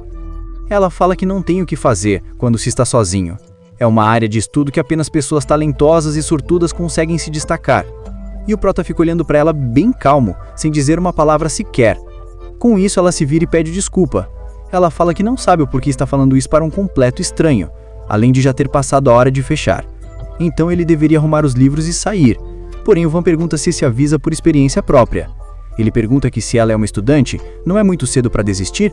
Ela fala que não tem o que fazer quando se está sozinho. É uma área de estudo que apenas pessoas talentosas e sortudas conseguem se destacar. E o prota fica olhando para ela bem calmo, sem dizer uma palavra sequer. Com isso, ela se vira e pede desculpa. Ela fala que não sabe o porquê está falando isso para um completo estranho, além de já ter passado a hora de fechar. Então ele deveria arrumar os livros e sair. Porém, o Van pergunta se avisa por experiência própria. Ele pergunta que se ela é uma estudante, não é muito cedo para desistir?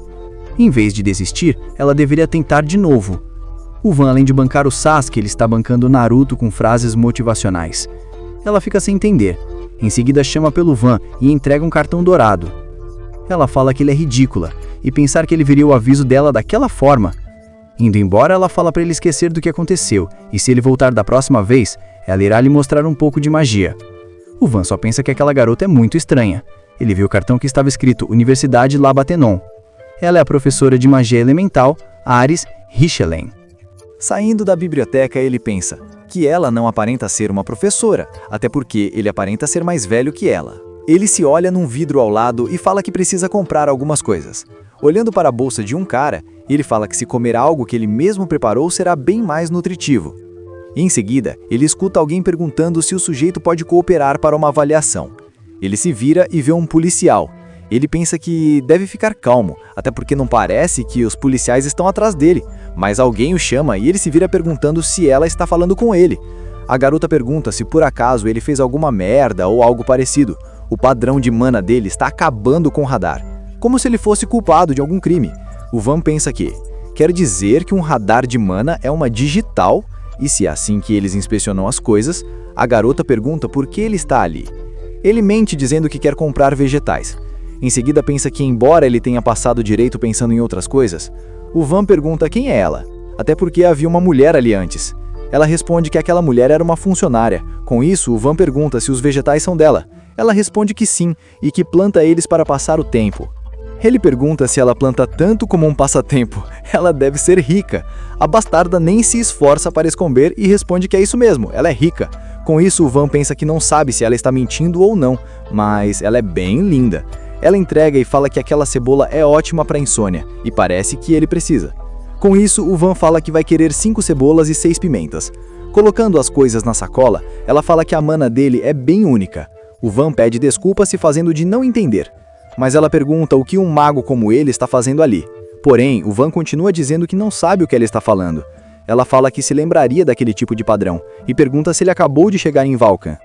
Em vez de desistir, ela deveria tentar de novo. O Van, além de bancar o Sasuke, ele está bancando o Naruto com frases motivacionais. Ela fica sem entender. Em seguida, chama pelo Van e entrega um cartão dourado. Ela fala que ele é ridícula, e pensar que ele veria o aviso dela daquela forma. Indo embora, ela fala para ele esquecer do que aconteceu, e se ele voltar da próxima vez, ela irá lhe mostrar um pouco de magia. O Van só pensa que aquela garota é muito estranha. Ele vê o cartão que estava escrito Universidade Labatenon. Ela é a professora de magia elemental, Ares Richelen. Saindo da biblioteca, ele pensa que ela não aparenta ser uma professora, até porque ele aparenta ser mais velho que ela. Ele se olha num vidro ao lado e fala que precisa comprar algumas coisas. Olhando para a bolsa de um cara, ele fala que se comer algo que ele mesmo preparou será bem mais nutritivo. Em seguida, ele escuta alguém perguntando se o sujeito pode cooperar para uma avaliação. Ele se vira e vê um policial. Ele pensa que deve ficar calmo, até porque não parece que os policiais estão atrás dele, mas alguém o chama e ele se vira perguntando se ela está falando com ele. A garota pergunta se por acaso ele fez alguma merda ou algo parecido. O padrão de mana dele está acabando com o radar, como se ele fosse culpado de algum crime. O Van pensa que quer dizer que um radar de mana é uma digital, e se é assim que eles inspecionam as coisas, a garota pergunta por que ele está ali. Ele mente dizendo que quer comprar vegetais. Em seguida pensa que, embora ele tenha passado direito pensando em outras coisas, o Van pergunta quem é ela, até porque havia uma mulher ali antes. Ela responde que aquela mulher era uma funcionária. Com isso, o Van pergunta se os vegetais são dela. Ela responde que sim, e que planta eles para passar o tempo. Ele pergunta se ela planta tanto como um passatempo. Ela deve ser rica. A bastarda nem se esforça para esconder e responde que é isso mesmo, ela é rica. Com isso, o Van pensa que não sabe se ela está mentindo ou não, mas ela é bem linda. Ela entrega e fala que aquela cebola é ótima para insônia, e parece que ele precisa. Com isso, o Van fala que vai querer 5 cebolas e 6 pimentas. Colocando as coisas na sacola, ela fala que a mana dele é bem única. O Van pede desculpas se fazendo de não entender, mas ela pergunta o que um mago como ele está fazendo ali. Porém, o Van continua dizendo que não sabe o que ela está falando. Ela fala que se lembraria daquele tipo de padrão, e pergunta se ele acabou de chegar em Vulcan.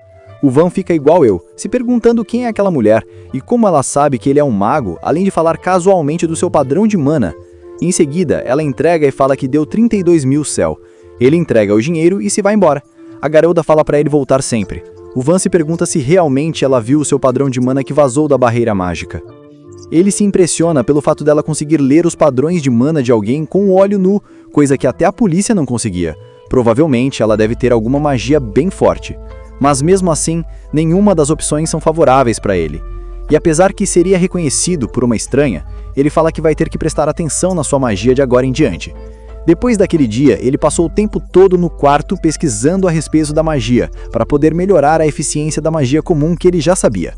O Van fica igual eu, se perguntando quem é aquela mulher, e como ela sabe que ele é um mago, além de falar casualmente do seu padrão de mana. Em seguida, ela entrega e fala que deu 32 mil céu. Ele entrega o dinheiro e se vai embora. A garota fala para ele voltar sempre. O Van se pergunta se realmente ela viu o seu padrão de mana que vazou da barreira mágica. Ele se impressiona pelo fato dela conseguir ler os padrões de mana de alguém com o olho nu, coisa que até a polícia não conseguia. Provavelmente ela deve ter alguma magia bem forte. Mas mesmo assim, nenhuma das opções são favoráveis para ele. E apesar que seria reconhecido por uma estranha, ele fala que vai ter que prestar atenção na sua magia de agora em diante. Depois daquele dia, ele passou o tempo todo no quarto pesquisando a respeito da magia, para poder melhorar a eficiência da magia comum que ele já sabia.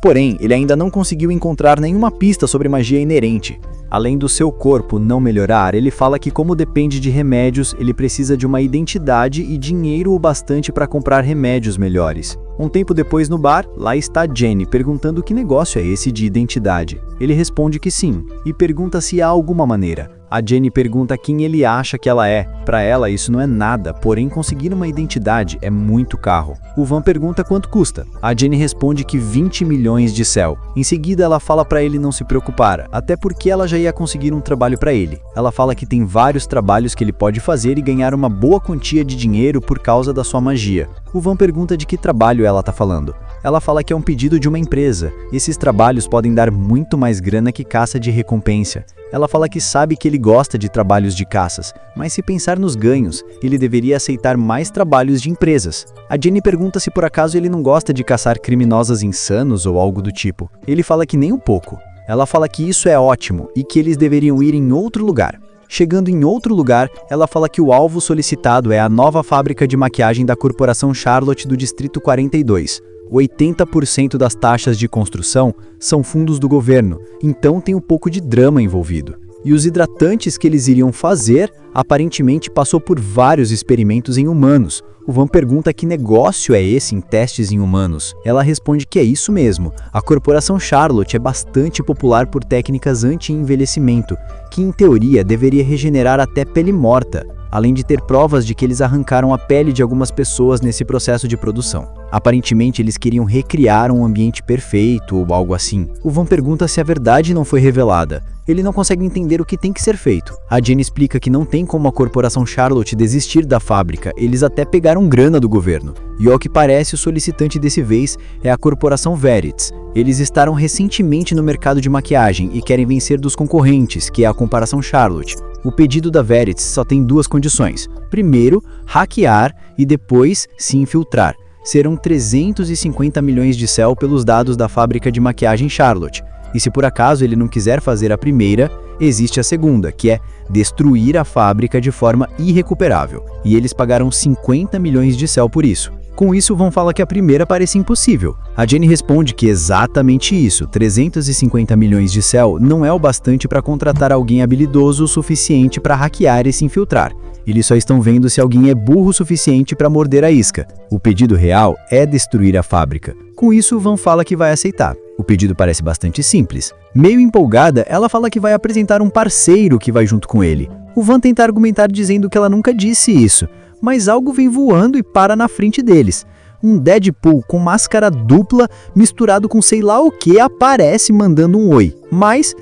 Porém, ele ainda não conseguiu encontrar nenhuma pista sobre magia inerente. Além do seu corpo não melhorar, ele fala que como depende de remédios, ele precisa de uma identidade e dinheiro o bastante para comprar remédios melhores. Um tempo depois no bar, lá está Jenny perguntando que negócio é esse de identidade. Ele responde que sim, e pergunta se há alguma maneira. A Jenny pergunta quem ele acha que ela é. Para ela isso não é nada, porém conseguir uma identidade é muito caro. O Van pergunta quanto custa. A Jenny responde que 20 milhões de céu. Em seguida ela fala para ele não se preocupar, até porque ela já ia conseguir um trabalho para ele. Ela fala que tem vários trabalhos que ele pode fazer e ganhar uma boa quantia de dinheiro por causa da sua magia. O Van pergunta de que trabalho ela tá falando. Ela fala que é um pedido de uma empresa. Esses trabalhos podem dar muito mais grana que caça de recompensa. Ela fala que sabe que ele gosta de trabalhos de caças, mas se pensar nos ganhos, ele deveria aceitar mais trabalhos de empresas. A Jenny pergunta se por acaso ele não gosta de caçar criminosos insanos ou algo do tipo. Ele fala que nem um pouco. Ela fala que isso é ótimo e que eles deveriam ir em outro lugar. Chegando em outro lugar, ela fala que o alvo solicitado é a nova fábrica de maquiagem da Corporação Charlotte do Distrito 42. 80% das taxas de construção são fundos do governo, então tem um pouco de drama envolvido. E os hidratantes que eles iriam fazer, aparentemente passou por vários experimentos em humanos. O Van pergunta que negócio é esse em testes em humanos. Ela responde que é isso mesmo. A Corporação Charlotte é bastante popular por técnicas anti-envelhecimento, que em teoria deveria regenerar até pele morta, além de ter provas de que eles arrancaram a pele de algumas pessoas nesse processo de produção. Aparentemente eles queriam recriar um ambiente perfeito ou algo assim. O Van pergunta se a verdade não foi revelada. Ele não consegue entender o que tem que ser feito. A Jenny explica que não tem como a Corporação Charlotte desistir da fábrica, eles até pegaram grana do governo. E ao que parece, o solicitante desse vez é a Corporação Veritz. Eles estaram recentemente no mercado de maquiagem e querem vencer dos concorrentes, que é a Corporação Charlotte. O pedido da Veritz só tem duas condições. Primeiro, hackear e depois se infiltrar. Serão 350 milhões de céu pelos dados da fábrica de maquiagem Charlotte. E se por acaso ele não quiser fazer a primeira, existe a segunda, que é destruir a fábrica de forma irrecuperável. E eles pagaram 50 milhões de céu por isso. Com isso, Van fala que a primeira parece impossível. A Jenny responde que exatamente isso, 350 milhões de céu, não é o bastante para contratar alguém habilidoso o suficiente para hackear e se infiltrar. Eles só estão vendo se alguém é burro o suficiente para morder a isca. O pedido real é destruir a fábrica. Com isso, Van fala que vai aceitar. O pedido parece bastante simples. Meio empolgada, ela fala que vai apresentar um parceiro que vai junto com ele. O Van tenta argumentar dizendo que ela nunca disse isso, mas algo vem voando e para na frente deles. Um Deadpool com máscara dupla misturado com sei lá o que aparece mandando um oi, mas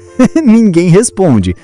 ninguém responde.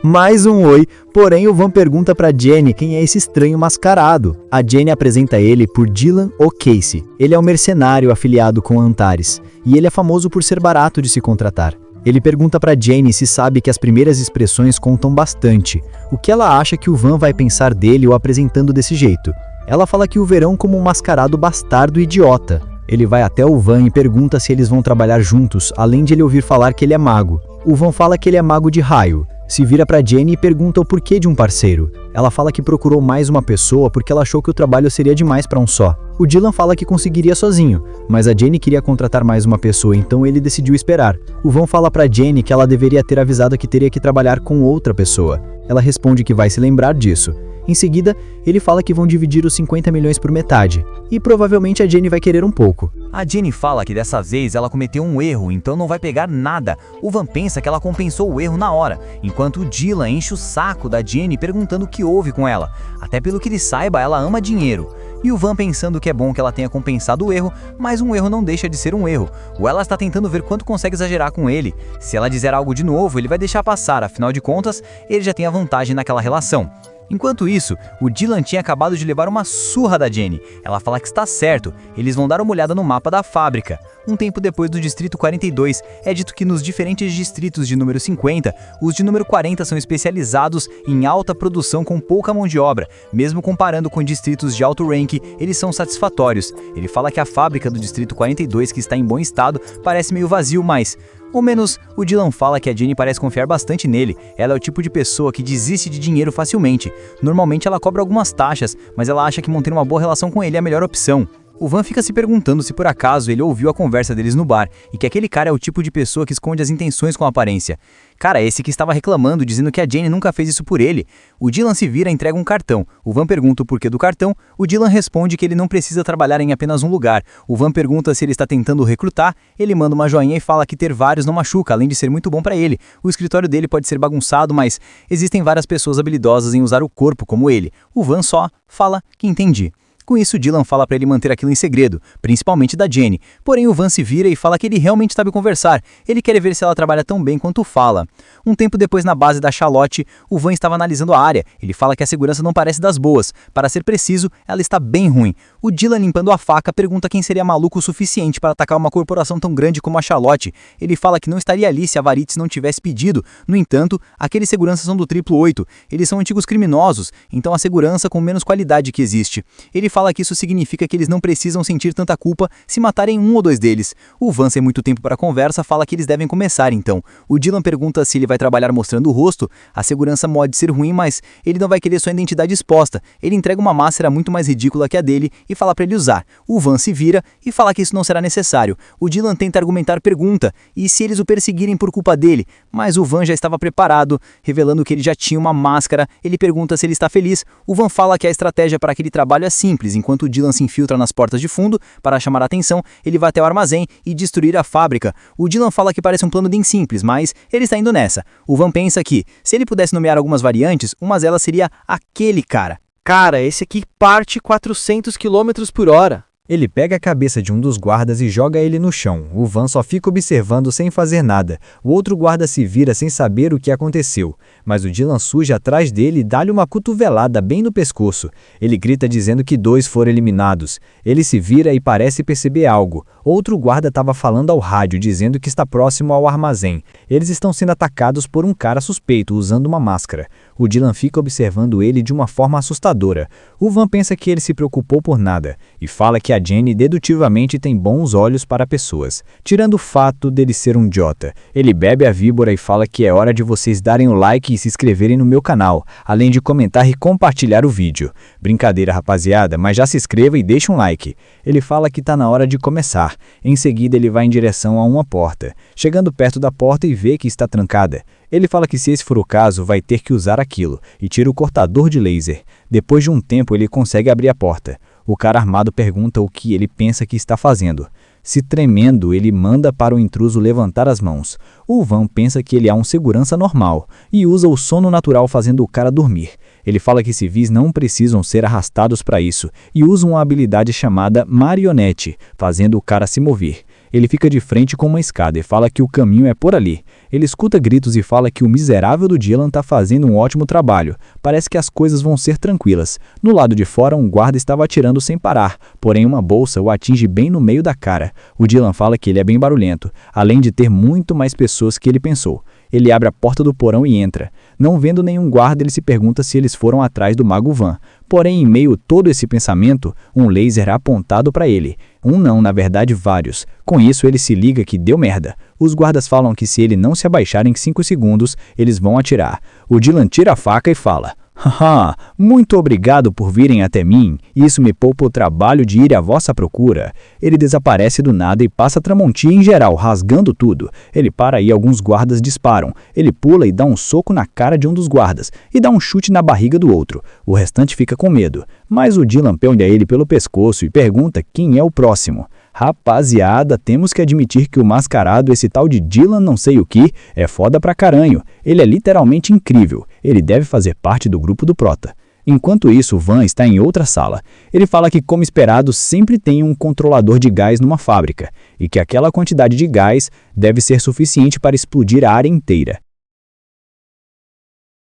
Mais um oi, porém o Van pergunta para Jenny quem é esse estranho mascarado. A Jenny apresenta ele por Dylan O'Casey. Ele é um mercenário afiliado com Antares, e ele é famoso por ser barato de se contratar. Ele pergunta para Jenny se sabe que as primeiras expressões contam bastante, o que ela acha que o Van vai pensar dele o apresentando desse jeito. Ela fala que o verão como um mascarado bastardo idiota. Ele vai até o Van e pergunta se eles vão trabalhar juntos, além de ele ouvir falar que ele é mago. O Van fala que ele é mago de raio. Se vira para Jenny e pergunta o porquê de um parceiro. Ela fala que procurou mais uma pessoa porque ela achou que o trabalho seria demais para um só. O Dylan fala que conseguiria sozinho, mas a Jenny queria contratar mais uma pessoa, então ele decidiu esperar. O Van fala para Jenny que ela deveria ter avisado que teria que trabalhar com outra pessoa. Ela responde que vai se lembrar disso. Em seguida, ele fala que vão dividir os 50 milhões por metade, e provavelmente a Jenny vai querer um pouco. A Jenny fala que dessa vez ela cometeu um erro, então não vai pegar nada. O Van pensa que ela compensou o erro na hora, enquanto o Dylan enche o saco da Jenny perguntando o que houve com ela. Até pelo que ele saiba, ela ama dinheiro. E o Van pensando que é bom que ela tenha compensado o erro, mas um erro não deixa de ser um erro. O Ela está tentando ver quanto consegue exagerar com ele. Se ela dizer algo de novo, ele vai deixar passar, afinal de contas, ele já tem a vantagem naquela relação. Enquanto isso, o Dylan tinha acabado de levar uma surra da Jenny. Ela fala que está certo, eles vão dar uma olhada no mapa da fábrica. Um tempo depois do Distrito 42, é dito que nos diferentes distritos de número 50, os de número 40 são especializados em alta produção com pouca mão de obra. Mesmo comparando com distritos de alto rank, eles são satisfatórios. Ele fala que a fábrica do Distrito 42, que está em bom estado, parece meio vazio, mas... Ou menos, o Dylan fala que a Jenny parece confiar bastante nele. Ela é o tipo de pessoa que desiste de dinheiro facilmente. Normalmente ela cobra algumas taxas, mas ela acha que manter uma boa relação com ele é a melhor opção. O Van fica se perguntando se por acaso ele ouviu a conversa deles no bar e que aquele cara é o tipo de pessoa que esconde as intenções com a aparência. Cara, esse que estava reclamando, dizendo que a Jenny nunca fez isso por ele. O Dylan se vira e entrega um cartão. O Van pergunta o porquê do cartão. O Dylan responde que ele não precisa trabalhar em apenas um lugar. O Van pergunta se ele está tentando recrutar. Ele manda uma joinha e fala que ter vários não machuca, além de ser muito bom para ele. O escritório dele pode ser bagunçado, mas existem várias pessoas habilidosas em usar o corpo como ele. O Van só fala que entendi. Com isso, Dylan fala para ele manter aquilo em segredo, principalmente da Jenny. Porém, o Van se vira e fala que ele realmente sabe conversar. Ele quer ver se ela trabalha tão bem quanto fala. Um tempo depois, na base da Charlotte, o Van estava analisando a área. Ele fala que a segurança não parece das boas. Para ser preciso, ela está bem ruim. O Dylan, limpando a faca, pergunta quem seria maluco o suficiente para atacar uma corporação tão grande como a Charlotte. Ele fala que não estaria ali se a Varites não tivesse pedido. No entanto, aqueles seguranças são do triplo 8. Eles são antigos criminosos, então a segurança com menos qualidade que existe. Ele fala que isso significa que eles não precisam sentir tanta culpa se matarem um ou dois deles. O Van, sem muito tempo para a conversa, fala que eles devem começar então. O Dylan pergunta se ele vai trabalhar mostrando o rosto. A segurança pode ser ruim, mas ele não vai querer sua identidade exposta. Ele entrega uma máscara muito mais ridícula que a dele e fala para ele usar. O Van se vira e fala que isso não será necessário. O Dylan tenta argumentar pergunta, e se eles o perseguirem por culpa dele? Mas o Van já estava preparado, revelando que ele já tinha uma máscara. Ele pergunta se ele está feliz. O Van fala que a estratégia para aquele trabalho é simples. Enquanto o Dylan se infiltra nas portas de fundo para chamar a atenção, ele vai até o armazém e destruir a fábrica. O Dylan fala que parece um plano bem simples, mas ele está indo nessa. O Van pensa que, se ele pudesse nomear algumas variantes, uma delas seria aquele cara. Cara, esse aqui parte 400 km por hora. Ele pega a cabeça de um dos guardas e joga ele no chão. O Van só fica observando sem fazer nada. O outro guarda se vira sem saber o que aconteceu. Mas o Dylan surge atrás dele e dá-lhe uma cotovelada bem no pescoço. Ele grita dizendo que 2 foram eliminados. Ele se vira e parece perceber algo. Outro guarda estava falando ao rádio, dizendo que está próximo ao armazém. Eles estão sendo atacados por um cara suspeito, usando uma máscara. O Dylan fica observando ele de uma forma assustadora. O Van pensa que ele se preocupou por nada, e fala que a Jenny dedutivamente tem bons olhos para pessoas, tirando o fato dele ser um idiota. Ele bebe a víbora e fala que é hora de vocês darem o like e se inscreverem no meu canal, além de comentar e compartilhar o vídeo. Brincadeira, rapaziada, mas já se inscreva e deixa um like. Ele fala que tá na hora de começar. Em seguida ele vai em direção a uma porta, chegando perto da porta e vê que está trancada. Ele fala que se esse for o caso, vai ter que usar aquilo, e tira o cortador de laser. Depois de um tempo ele consegue abrir a porta. O cara armado pergunta o que ele pensa que está fazendo. Se tremendo, ele manda para o intruso levantar as mãos. O Van pensa que ele é um segurança normal, e usa o sono natural fazendo o cara dormir. Ele fala que civis não precisam ser arrastados para isso, e usa uma habilidade chamada marionete, fazendo o cara se mover. Ele fica de frente com uma escada e fala que o caminho é por ali. Ele escuta gritos e fala que o miserável do Dylan está fazendo um ótimo trabalho. Parece que as coisas vão ser tranquilas. No lado de fora, um guarda estava atirando sem parar, porém uma bolsa o atinge bem no meio da cara. O Dylan fala que ele é bem barulhento, além de ter muito mais pessoas que ele pensou. Ele abre a porta do porão e entra. Não vendo nenhum guarda, ele se pergunta se eles foram atrás do Mago Van. Porém, em meio a todo esse pensamento, um laser é apontado para ele. Um não, na verdade vários. Com isso, ele se liga que deu merda. Os guardas falam que se ele não se abaixar em 5 segundos, eles vão atirar. O Dylan tira a faca e fala: haha, muito obrigado por virem até mim, isso me poupa o trabalho de ir à vossa procura. Ele desaparece do nada e passa Tramontina em geral, rasgando tudo. Ele para e alguns guardas disparam. Ele pula e dá um soco na cara de um dos guardas, e dá um chute na barriga do outro. O restante fica com medo, mas o Dylan pega ele pelo pescoço e pergunta quem é o próximo. Rapaziada, temos que admitir que o mascarado, esse tal de Dylan não sei o que, é foda pra caranho. Ele é literalmente incrível. Ele deve fazer parte do grupo do Prota. Enquanto isso, Van está em outra sala. Ele fala que, como esperado, sempre tem um controlador de gás numa fábrica, e que aquela quantidade de gás deve ser suficiente para explodir a área inteira.